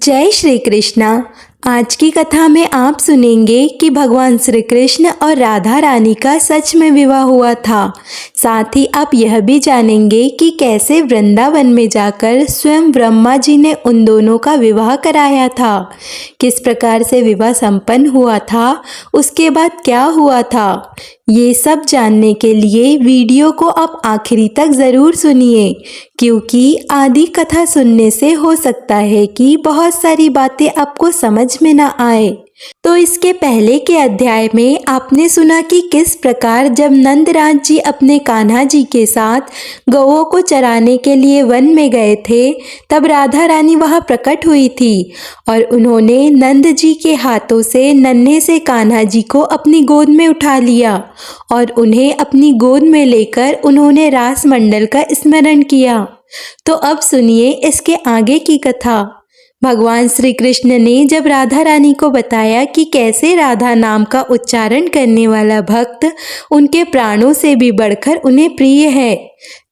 जय श्री कृष्णा। आज की कथा में आप सुनेंगे कि भगवान श्री कृष्ण और राधा रानी का सच में विवाह हुआ था। साथ ही आप यह भी जानेंगे कि कैसे वृंदावन में जाकर स्वयं ब्रह्मा जी ने उन दोनों का विवाह कराया था, किस प्रकार से विवाह संपन्न हुआ था, उसके बाद क्या हुआ था। ये सब जानने के लिए वीडियो को आप आखिरी तक ज़रूर सुनिए, क्योंकि आधी कथा सुनने से हो सकता है कि बहुत सारी बातें आपको समझ में ना आए। तो इसके पहले के अध्याय में आपने सुना कि किस प्रकार जब नंदराज जी अपने कान्हा जी के साथ गौओं को चराने के लिए वन में गए थे, तब राधा रानी वहां प्रकट हुई थी और उन्होंने नंद जी के हाथों से नन्हे से कान्हा जी को अपनी गोद में उठा लिया और उन्हें अपनी गोद में लेकर उन्होंने रास मंडल का स्मरण किया। तो अब सुनिए इसके आगे की कथा। भगवान श्री कृष्ण ने जब राधा रानी को बताया कि कैसे राधा नाम का उच्चारण करने वाला भक्त उनके प्राणों से भी बढ़कर उन्हें प्रिय है,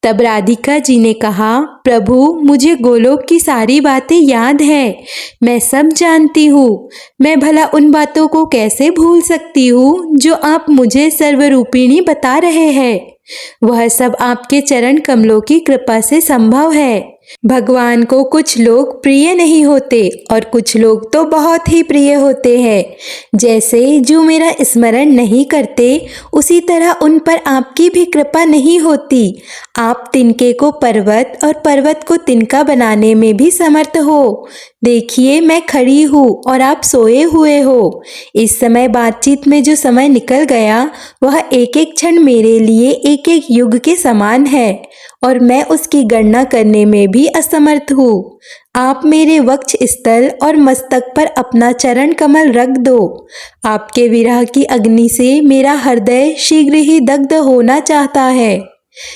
तब राधिका जी ने कहा, प्रभु मुझे गोलोक की सारी बातें याद है, मैं सब जानती हूँ। मैं भला उन बातों को कैसे भूल सकती हूँ जो आप मुझे सर्वरूपिणी बता रहे हैं। वह सब आपके चरण कमलों की कृपा से संभव है। भगवान को कुछ लोग प्रिय नहीं होते और कुछ लोग तो बहुत ही प्रिय होते हैं। जैसे जो मेरा स्मरण नहीं करते, उसी तरह उन पर आपकी भी कृपा नहीं होती। आप तिनके को पर्वत और पर्वत को तिनका बनाने में भी समर्थ हो। देखिए मैं खड़ी हूँ और आप सोए हुए हो। इस समय बातचीत में जो समय निकल गया वह एक एक क्षण मेरे लिए एक एक युग के समान है और मैं उसकी गणना करने में भी असमर्थ हूँ। आप मेरे वक्ष स्थल और मस्तक पर अपना चरण कमल रख दो। आपके विरह की अग्नि से मेरा हृदय शीघ्र ही दग्ध होना चाहता है।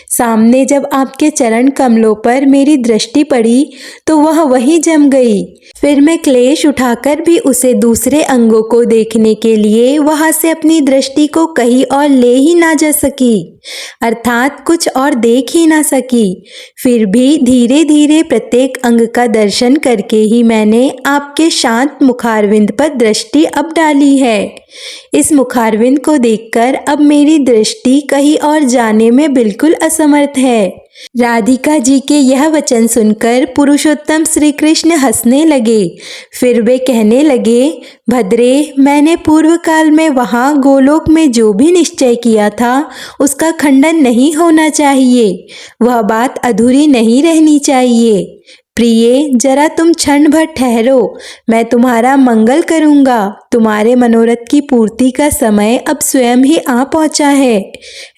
सामने जब आपके चरण कमलों पर मेरी दृष्टि पड़ी तो वह वहीं जम गई। फिर मैं क्लेश उठाकर भी उसे दूसरे अंगों को देखने के लिए वहां से अपनी दृष्टि को कहीं और ले ही ना जा सकी, अर्थात कुछ और देख ही ना सकी। फिर भी धीरे धीरे प्रत्येक अंग का दर्शन करके ही मैंने आपके शांत मुखारविंद पर दृष्टि अब डाली है। इस मुखारविंद को देखकर अब मेरी दृष्टि कहीं और जाने में बिल्कुल असमर्थ है। राधिका जी के यह वचन सुनकर पुरुषोत्तम श्री कृष्ण हंसने लगे। फिर वे कहने लगे, भद्रे, मैंने पूर्व काल में वहाँ गोलोक में जो भी निश्चय किया था उसका खंडन नहीं होना चाहिए। वह बात अधूरी नहीं रहनी चाहिए। प्रिय, जरा तुम क्षण भर ठहरो, मैं तुम्हारा मंगल करूंगा। तुम्हारे मनोरथ की पूर्ति का समय अब स्वयं ही आ पहुंचा है।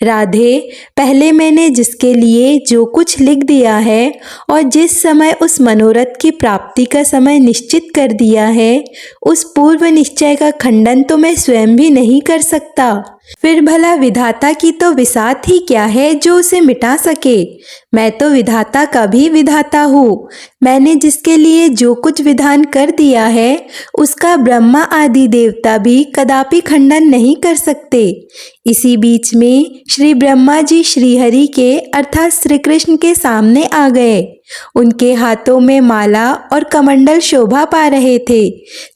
राधे, पहले मैंने जिसके लिए जो कुछ लिख दिया है और जिस समय उस मनोरथ की प्राप्ति का समय निश्चित कर दिया है, उस पूर्व निश्चय का खंडन तो मैं स्वयं भी नहीं कर सकता। फिर भला विधाता की तो विसात ही क्या है जो उसे मिटा सके। मैं तो विधाता का भी विधाता हूँ। मैंने जिसके लिए जो कुछ विधान कर दिया है उसका ब्रह्मा आदि देवता भी कदापि खंडन नहीं कर सकते। इसी बीच में श्री ब्रह्मा जी श्रीहरि के अर्थात श्री कृष्ण के सामने आ गए। उनके हाथों में माला और कमंडल शोभा पा रहे थे।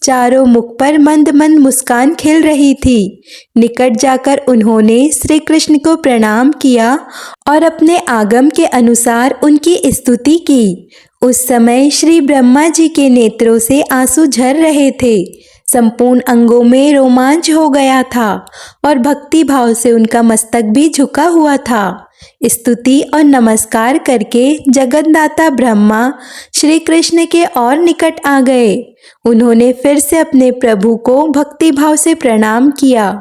चारों मुख पर मंद मंद मुस्कान खिल रही थी। निकट जाकर उन्होंने श्री कृष्ण को प्रणाम किया और अपने आगम के अनुसार उनकी स्तुति की। उस समय श्री ब्रह्मा जी के नेत्रों से आंसू झर रहे थे। संपूर्ण अंगों में रोमांच हो गया था और भक्ति भाव से उनका मस्तक भी झुका हुआ था। स्तुति और नमस्कार करके जगन्नाथा ब्रह्मा श्री कृष्ण के और निकट आ गए। उन्होंने फिर से अपने प्रभु को भक्ति भाव से प्रणाम किया।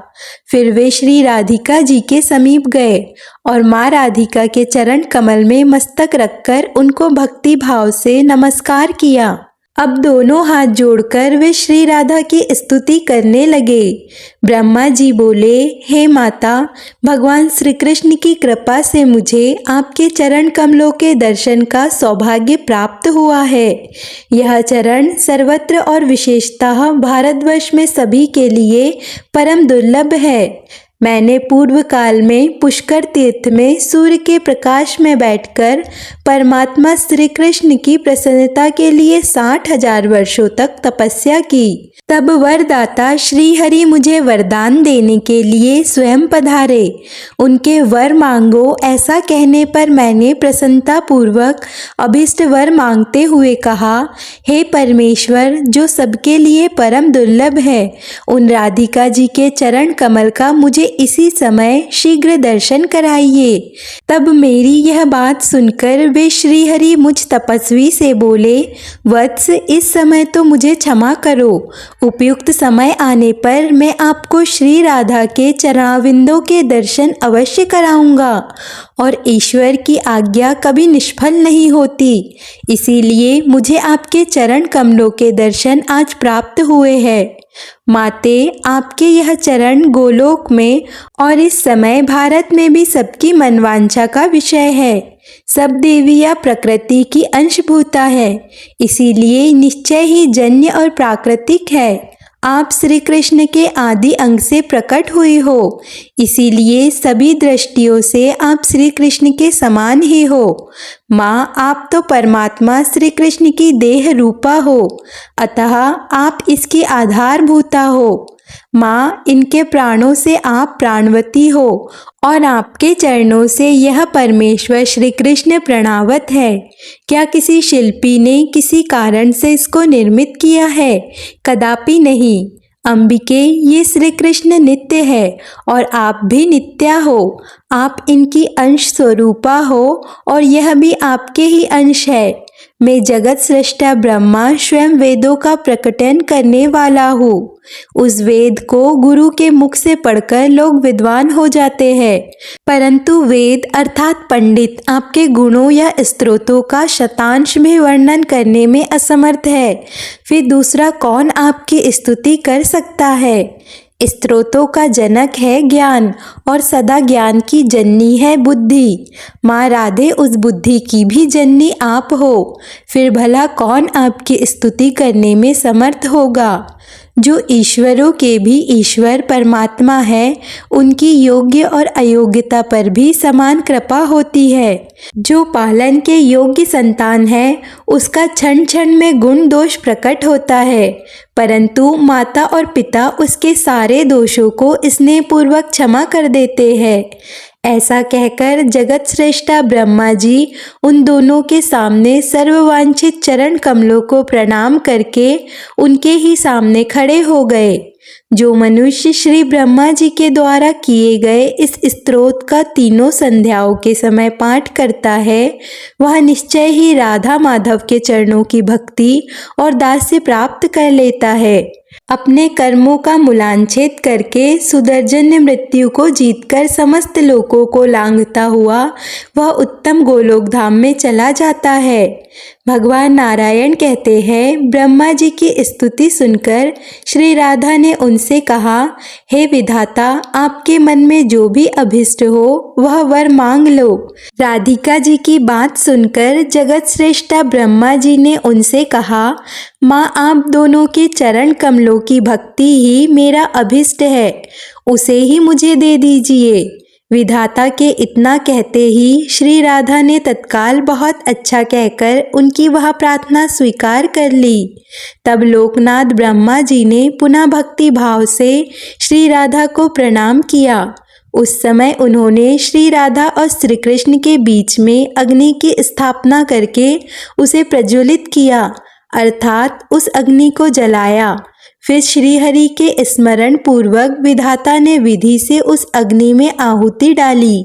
फिर वे श्री राधिका जी के समीप गए और माँ राधिका के चरण कमल में मस्तक रखकर उनको भक्ति भाव से नमस्कार किया। अब दोनों हाथ जोड़कर वे श्री राधा की स्तुति करने लगे। ब्रह्मा जी बोले, हे माता, भगवान श्री कृष्ण की कृपा से मुझे आपके चरण कमलों के दर्शन का सौभाग्य प्राप्त हुआ है। यह चरण सर्वत्र और विशेषतः भारतवर्ष में सभी के लिए परम दुर्लभ है। मैंने पूर्व काल में पुष्कर तीर्थ में सूर्य के प्रकाश में बैठकर परमात्मा श्री कृष्ण की प्रसन्नता के लिए 60,000 वर्षों तक तपस्या की। तब वरदाता श्री हरि मुझे वरदान देने के लिए स्वयं पधारे। उनके वर मांगो ऐसा कहने पर मैंने प्रसन्नता पूर्वक अभिष्ट वर मांगते हुए कहा, हे परमेश्वर, जो सबके लिए परम दुर्लभ है, उन राधिका जी के चरण कमल का मुझे इसी समय शीघ्र दर्शन कराइए। तब मेरी यह बात सुनकर वे श्री हरि मुझ तपस्वी से बोले, वत्स, इस समय तो मुझे क्षमा करो। उपयुक्त समय आने पर मैं आपको श्री राधा के चरणाविंदों के दर्शन अवश्य कराऊंगा और ईश्वर की आज्ञा कभी निष्फल नहीं होती। इसीलिए मुझे आपके चरण कमलों के दर्शन आज प्राप्त हुए हैं। माते, आपके यह चरण गोलोक में और इस समय भारत में भी सबकी मनवांछा का विषय है। सब देवियाँ प्रकृति की अंशभूता है, इसीलिए निश्चय ही जन्य और प्राकृतिक है। आप श्री कृष्ण के आदि अंग से प्रकट हुई हो, इसीलिए सभी दृष्टियों से आप श्री कृष्ण के समान ही हो। माँ, आप तो परमात्मा श्री कृष्ण की देह रूपा हो, अतः आप इसकी आधारभूता हो। माँ, इनके प्राणों से आप प्राणवती हो और आपके चरणों से यह परमेश्वर श्री कृष्ण प्रणवत है। क्या किसी शिल्पी ने किसी कारण से इसको निर्मित किया है? कदापि नहीं। अंबिके, ये श्री कृष्ण नित्य है और आप भी नित्या हो। आप इनकी अंश स्वरूपा हो और यह भी आपके ही अंश है। मैं जगत सृष्टा ब्रह्मा स्वयं वेदों का प्रकटन करने वाला हूँ। उस वेद को गुरु के मुख से पढ़कर लोग विद्वान हो जाते हैं, परंतु वेद अर्थात पंडित आपके गुणों या स्तोत्रों का शतांश भी वर्णन करने में असमर्थ है। फिर दूसरा कौन आपकी स्तुति कर सकता है? स्त्रोतों का जनक है ज्ञान और सदा ज्ञान की जननी है बुद्धि। माँ राधे, उस बुद्धि की भी जननी आप हो। फिर भला कौन आपकी स्तुति करने में समर्थ होगा? जो ईश्वरों के भी ईश्वर परमात्मा है, उनकी योग्य और अयोग्यता पर भी समान कृपा होती है। जो पालन के योग्य संतान है, उसका क्षण क्षण में गुण दोष प्रकट होता है, परंतु माता और पिता उसके सारे दोषों को स्नेहपूर्वक क्षमा कर देते हैं। ऐसा कहकर जगत श्रेष्ठा ब्रह्मा जी उन दोनों के सामने सर्ववांछित चरण कमलों को प्रणाम करके उनके ही सामने खड़े हो गए। जो मनुष्य श्री ब्रह्मा जी के द्वारा किए गए इस स्तोत्र का तीनों संध्याओं के समय पाठ करता है, वह निश्चय ही राधा माधव के चरणों की भक्ति और दास्य प्राप्त कर लेता है। अपने कर्मों का मूलांछेद करके सुदर्जन मृत्यु को जीतकर समस्त लोकों को लांघता हुआ वह उत्तम गोलोक धाम में चला जाता है। भगवान नारायण कहते हैं, ब्रह्मा जी की स्तुति सुनकर श्री राधा ने उनसे कहा, हे विधाता, आपके मन में जो भी अभिष्ट हो वह वर मांग लो। राधिका जी की बात सुनकर जगत श्रेष्ठा ब्रह्मा जी ने उनसे कहा, माँ, आप दोनों के चरण कमलों की भक्ति ही मेरा अभिष्ट है, उसे ही मुझे दे दीजिए। विधाता के इतना कहते ही श्री राधा ने तत्काल बहुत अच्छा कहकर उनकी वह प्रार्थना स्वीकार कर ली। तब लोकनाथ ब्रह्मा जी ने पुनः भक्ति भाव से श्री राधा को प्रणाम किया। उस समय उन्होंने श्री राधा और श्री कृष्ण के बीच में अग्नि की स्थापना करके उसे प्रज्वलित किया, अर्थात उस अग्नि को जलाया। फिर श्री हरि के स्मरण पूर्वक विधाता ने विधि से उस अग्नि में आहुति डाली।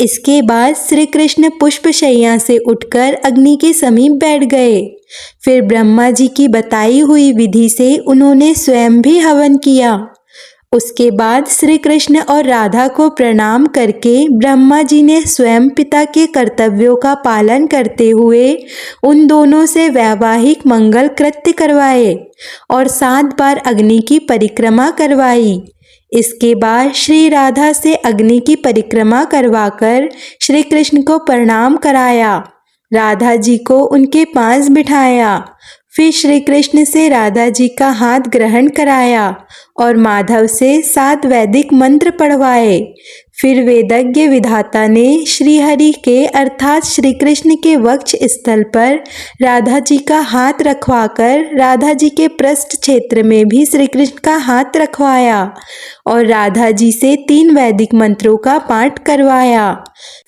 इसके बाद श्री कृष्ण पुष्पशैया से उठकर अग्नि के समीप बैठ गए। फिर ब्रह्मा जी की बताई हुई विधि से उन्होंने स्वयं भी हवन किया। उसके बाद श्री कृष्ण और राधा को प्रणाम करके ब्रह्मा जी ने स्वयं पिता के कर्तव्यों का पालन करते हुए उन दोनों से वैवाहिक मंगल कृत्य करवाए और 7 बार अग्नि की परिक्रमा करवाई। इसके बाद श्री राधा से अग्नि की परिक्रमा करवाकर श्री कृष्ण को प्रणाम कराया। राधा जी को उनके पास बिठाया। फिर श्री कृष्ण से राधा जी का हाथ ग्रहण कराया और माधव से 7 वैदिक मंत्र पढ़वाए। फिर वेदज्ञ विधाता ने श्री हरि के अर्थात श्री कृष्ण के वक्ष स्थल पर राधा जी का हाथ रखवाकर राधा जी के पृष्ठ क्षेत्र में भी श्री कृष्ण का हाथ रखवाया और राधा जी से 3 वैदिक मंत्रों का पाठ करवाया।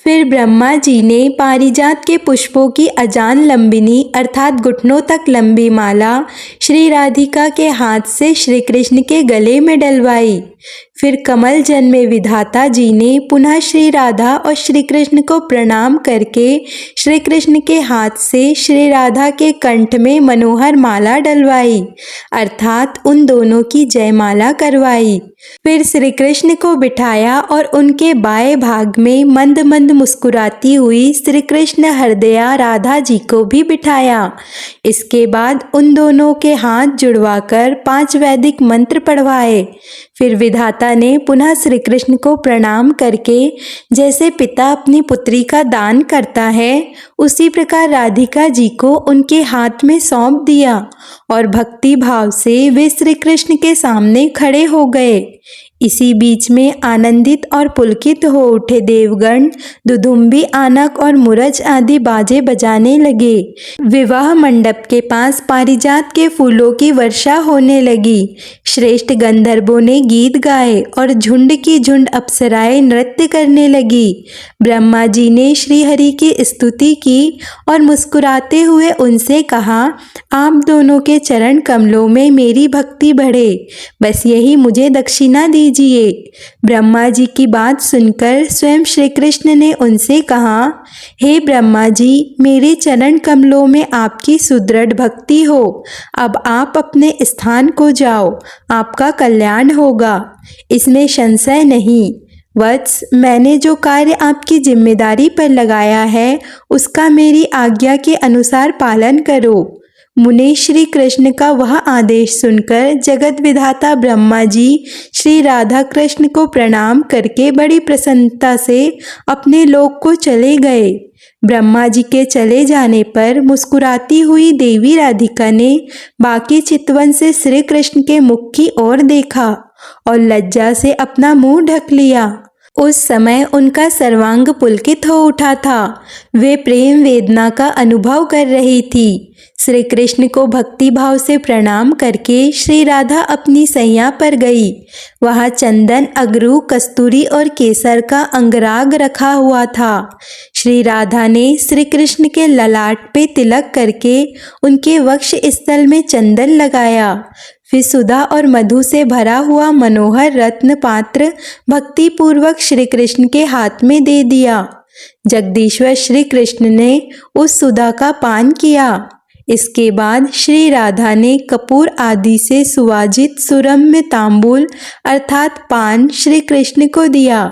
फिर ब्रह्मा जी ने पारिजात के पुष्पों की अजान लंबिनी अर्थात घुटनों तक लंबी माला श्री राधिका के हाथ से श्री कृष्ण के गले में डलवाई। फिर कमल जन्मे विधाता जी ने पुनः श्री राधा और श्री कृष्ण को प्रणाम करके श्री कृष्ण के हाथ से श्री राधा के कंठ में मनोहर माला डलवाई अर्थात उन दोनों की जयमाला करवाई। फिर श्री कृष्ण को बिठाया और उनके बाएं भाग में मंद मंद मुस्कुराती हुई श्री कृष्ण हृदया राधा जी को भी बिठाया। इसके बाद उन दोनों के हाथ जुड़वाकर 5 वैदिक मंत्र पढ़वाए। फिर विधाता ने पुनः श्री कृष्ण को प्रणाम करके जैसे पिता अपनी पुत्री का दान करता है उसी प्रकार राधिका जी को उनके हाथ में सौंप दिया और भक्ति भाव से वे श्री कृष्ण के सामने खड़े हो गए। इसी बीच में आनंदित और पुलकित हो उठे देवगण दुदुम्बी, आनक और मुरज आदि बाजे बजाने लगे। विवाह मंडप के पास पारिजात के फूलों की वर्षा होने लगी। श्रेष्ठ गंधर्वों ने गीत गाए और झुंड की झुंड अप्सराएं नृत्य करने लगी। ब्रह्मा जी ने श्री हरि की स्तुति की और मुस्कुराते हुए उनसे कहा, आप दोनों के चरण कमलों में मेरी भक्ति बढ़े, बस यही मुझे दक्षिणा दीजिए। ब्रह्मा जी की बात सुनकर स्वयं श्री कृष्ण ने उनसे कहा, हे ब्रह्मा जी, मेरे चरण कमलों में आपकी सुदृढ़ भक्ति हो। अब आप अपने स्थान को जाओ, आपका कल्याण होगा, इसमें संशय नहीं। वत्स, मैंने जो कार्य आपकी जिम्मेदारी पर लगाया है उसका मेरी आज्ञा के अनुसार पालन करो। मुनि श्री कृष्ण का वह आदेश सुनकर जगत विधाता ब्रह्मा जी श्री राधा कृष्ण को प्रणाम करके बड़ी प्रसन्नता से अपने लोक को चले गए। ब्रह्मा जी के चले जाने पर मुस्कुराती हुई देवी राधिका ने बाकी चितवन से श्री कृष्ण के मुख की ओर देखा और लज्जा से अपना मुंह ढक लिया। उस समय उनका सर्वांग पुलकित हो उठा था। वे प्रेम वेदना का अनुभव कर रही थी। श्री कृष्ण को भक्ति भाव से प्रणाम करके श्री राधा अपनी सैया पर गई। वहाँ चंदन, अगरू, कस्तूरी और केसर का अंगराग रखा हुआ था। श्री राधा ने श्री कृष्ण के ललाट पे तिलक करके उनके वक्ष स्थल में चंदन लगाया। फिर सुधा और मधु से भरा हुआ मनोहर रत्न पात्र भक्ति पूर्वक श्री कृष्ण के हाथ में दे दिया। जगदीश्वर श्री कृष्ण ने उस सुधा का पान किया। इसके बाद श्री राधा ने कपूर आदि से सुवाजित सुरम्य तांबूल अर्थात पान श्री कृष्ण को दिया।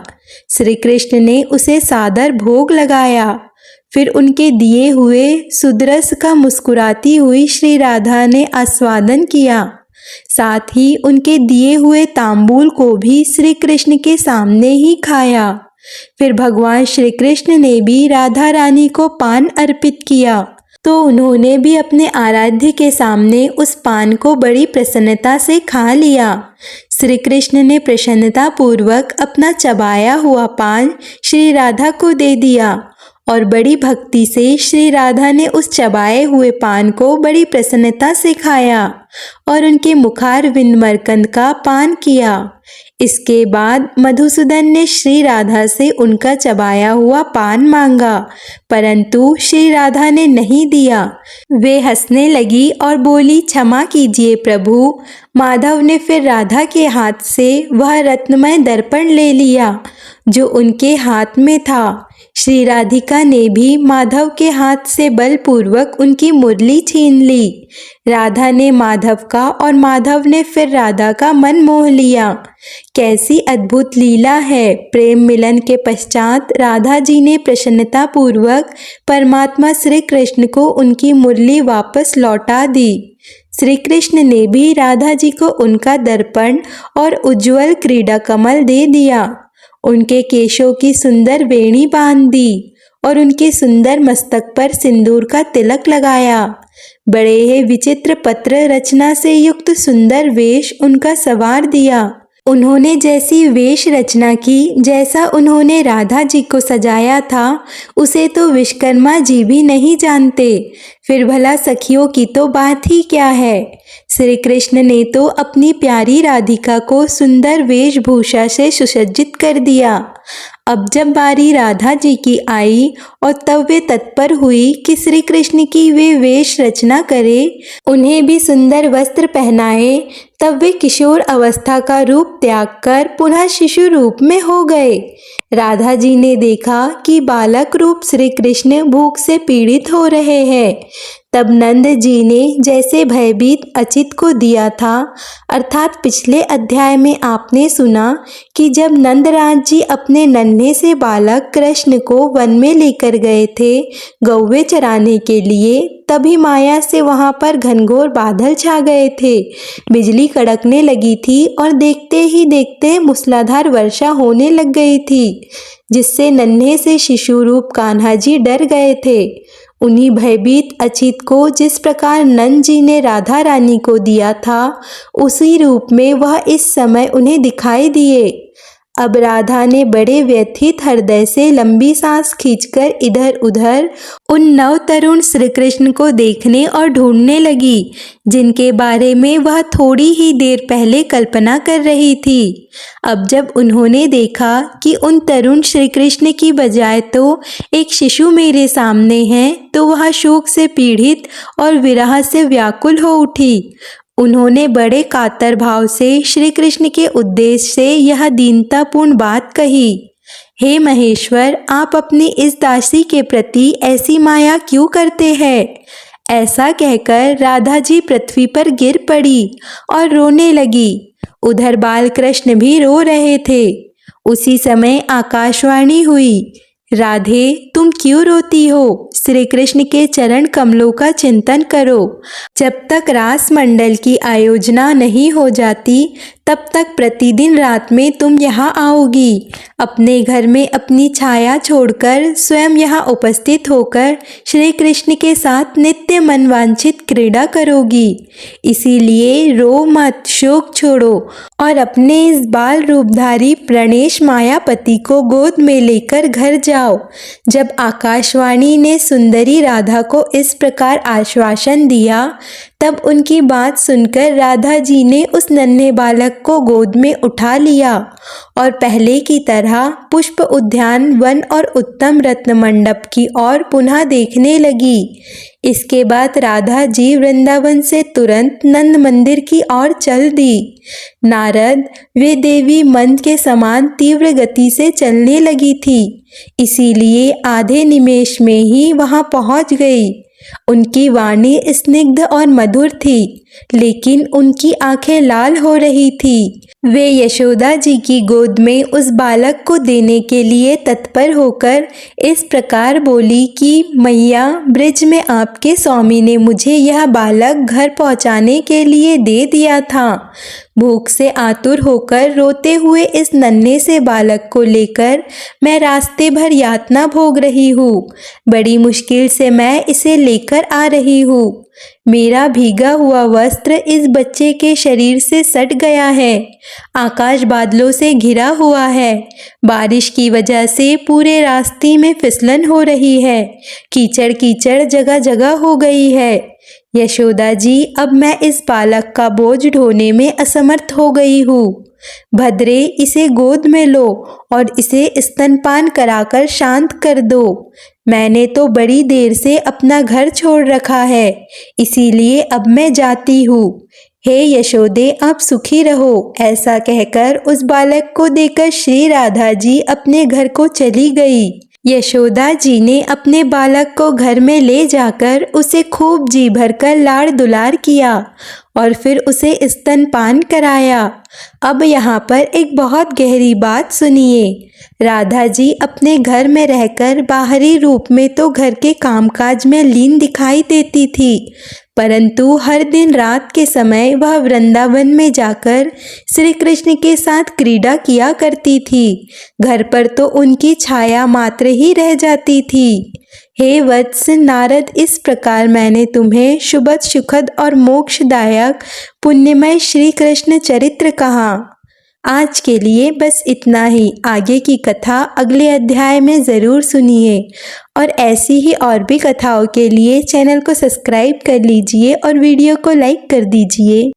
श्री कृष्ण ने उसे सादर भोग लगाया। फिर उनके दिए हुए सुदरस का मुस्कुराती हुई श्री राधा ने आस्वादन किया। साथ ही उनके दिए हुए तांबूल को भी श्री कृष्ण के सामने ही खाया। फिर भगवान श्री कृष्ण ने भी राधा रानी को पान अर्पित किया तो उन्होंने भी अपने आराध्य के सामने उस पान को बड़ी प्रसन्नता से खा लिया। श्री कृष्ण ने प्रसन्नता पूर्वक अपना चबाया हुआ पान श्री राधा को दे दिया और बड़ी भक्ति से श्री राधा ने उस चबाए हुए पान को बड़ी प्रसन्नता से खाया और उनके मुखार विंदमरकंद का पान किया। इसके बाद मधुसूदन ने श्री राधा से उनका चबाया हुआ पान मांगा, परंतु श्री राधा ने नहीं दिया। वे हंसने लगी और बोली, क्षमा कीजिए प्रभु। माधव ने फिर राधा के हाथ से वह रत्नमय दर्पण ले लिया जो उनके हाथ में था। श्री राधिका ने भी माधव के हाथ से बलपूर्वक उनकी मुरली छीन ली। राधा ने माधव का और माधव ने फिर राधा का मन मोह लिया। कैसी अद्भुत लीला है। प्रेम मिलन के पश्चात राधा जी ने प्रसन्नता पूर्वक परमात्मा श्री कृष्ण को उनकी मुरली वापस लौटा दी। श्री कृष्ण ने भी राधा जी को उनका दर्पण और उज्जवल क्रीड़ा कमल दे दिया। उनके केशों की सुंदर वेणी बांध दी और उनके सुंदर मस्तक पर सिंदूर का तिलक लगाया। बड़े ही विचित्र पत्र रचना से युक्त सुंदर वेश उनका संवार दिया। उन्होंने जैसी वेश रचना की, जैसा उन्होंने राधा जी को सजाया था, उसे तो विश्वकर्मा जी भी नहीं जानते, फिर भला सखियों की तो बात ही क्या है। श्री कृष्ण ने तो अपनी प्यारी राधिका को सुंदर वेशभूषा से सुसज्जित कर दिया। अब जब बारी राधा जी की आई और तब वे तत्पर हुई कि श्री कृष्ण की वे वेश रचना करे, उन्हें भी सुंदर वस्त्र पहनाए, तब वे किशोर अवस्था का रूप त्याग कर पुनः शिशु रूप में हो गए। राधा जी ने देखा कि बालक रूप श्री कृष्ण भूख से पीड़ित हो रहे हैं। तब नंद जी ने जैसे भयभीत अचित को दिया था, अर्थात पिछले अध्याय में आपने सुना कि जब नंदराज जी अपने नन्हे से बालक कृष्ण को वन में लेकर गए थे गौवे चराने के लिए, तभी माया से वहां पर घनघोर बादल छा गए थे, बिजली कड़कने लगी थी और देखते ही देखते मूसलाधार वर्षा होने लग गई थी, जिससे नन्हे से शिशु रूप कान्हा जी डर गए थे। उन्हीं भयभीत अचित को जिस प्रकार नंद जी ने राधा रानी को दिया था, उसी रूप में वह इस समय उन्हें दिखाई दिए। अब राधा ने बड़े व्यथित हृदय से लंबी सांस खींचकर इधर उधर उन नव तरुण श्री कृष्ण को देखने और ढूंढने लगी, जिनके बारे में वह थोड़ी ही देर पहले कल्पना कर रही थी। अब जब उन्होंने देखा कि उन तरुण श्री कृष्ण की बजाय तो एक शिशु मेरे सामने है, तो वह शोक से पीड़ित और विरह से व्याकुल हो उठी। उन्होंने बड़े कातर भाव से श्री कृष्ण के उद्देश्य से यह दीनतापूर्ण बात कही। हे महेश्वर, आप अपनी इस दासी के प्रति ऐसी माया क्यों करते हैं? ऐसा कहकर राधा जी पृथ्वी पर गिर पड़ी और रोने लगी। उधर बाल कृष्ण भी रो रहे थे। उसी समय आकाशवाणी हुई, राधे तुम क्यों रोती हो? श्री कृष्ण के चरण कमलों का चिंतन करो। जब तक रास मंडल की आयोजना नहीं हो जाती, तब तक प्रतिदिन रात में तुम यहाँ आओगी। अपने घर में अपनी छाया छोड़कर स्वयं यहाँ उपस्थित होकर श्री कृष्ण के साथ नित्य मनवांछित क्रीड़ा करोगी। इसीलिए रो मत, शोक छोड़ो और अपने इस बाल रूपधारी प्रणेश मायापति को गोद में लेकर घर जाओ। जब आकाशवाणी ने सुंदरी राधा को इस प्रकार आश्वासन दिया, तब उनकी बात सुनकर राधा जी ने उस नन्हे बालक को गोद में उठा लिया और पहले की तरह पुष्प उद्यान, वन और उत्तम रत्न मंडप की ओर पुनः देखने लगी। इसके बाद राधा जी वृंदावन से तुरंत नंद मंदिर की ओर चल दी। नारद वे देवी मंद के समान तीव्र गति से चलने लगी थी, इसीलिए आधे निमेष में ही वहां पहुंच गई। उनकी वाणी स्निग्ध और मधुर थी, लेकिन उनकी आंखें लाल हो रही थी। वे यशोदा जी की गोद में उस बालक को देने के लिए तत्पर होकर इस प्रकार बोली कि मैया, ब्रिज में आपके स्वामी ने मुझे यह बालक घर पहुंचाने के लिए दे दिया था। भूख से आतुर होकर रोते हुए इस नन्हे से बालक को लेकर मैं रास्ते भर यातना भोग रही हूँ। बड़ी मुश्किल से मैं इसे लेकर आ रही हूँ। मेरा भीगा हुआ वस्त्र इस बच्चे के शरीर से सट गया है। आकाश बादलों से घिरा हुआ है। बारिश की वजह से पूरे रास्ते में फिसलन हो रही है। कीचड़ कीचड़ जगह जगह हो गई है। यशोदा जी, अब मैं इस बालक का बोझ ढोने में असमर्थ हो गई हूँ। भद्रे, इसे गोद में लो और इसे स्तनपान कराकर शांत कर दो। मैंने तो बड़ी देर से अपना घर छोड़ रखा है, इसीलिए अब मैं जाती हूँ। हे यशोदे, आप सुखी रहो। ऐसा कहकर उस बालक को देकर श्री राधा जी अपने घर को चली गई। यशोदा जी ने अपने बालक को घर में ले जाकर उसे खूब जी भरकर लाड़ दुलार किया और फिर उसे स्तनपान कराया। अब यहाँ पर एक बहुत गहरी बात सुनिए। राधा जी अपने घर में रहकर बाहरी रूप में तो घर के कामकाज में लीन दिखाई देती थी, परंतु हर दिन रात के समय वह वृंदावन में जाकर श्री कृष्ण के साथ क्रीड़ा किया करती थी। घर पर तो उनकी छाया मात्र ही रह जाती थी। हे वत्स नारद, इस प्रकार मैंने तुम्हें शुभद सुखद और मोक्षदायक पुण्यमय श्री कृष्ण चरित्र कहा। आज के लिए बस इतना ही। आगे की कथा अगले अध्याय में ज़रूर सुनिए और ऐसी ही और भी कथाओं के लिए चैनल को सब्सक्राइब कर लीजिए और वीडियो को लाइक कर दीजिए।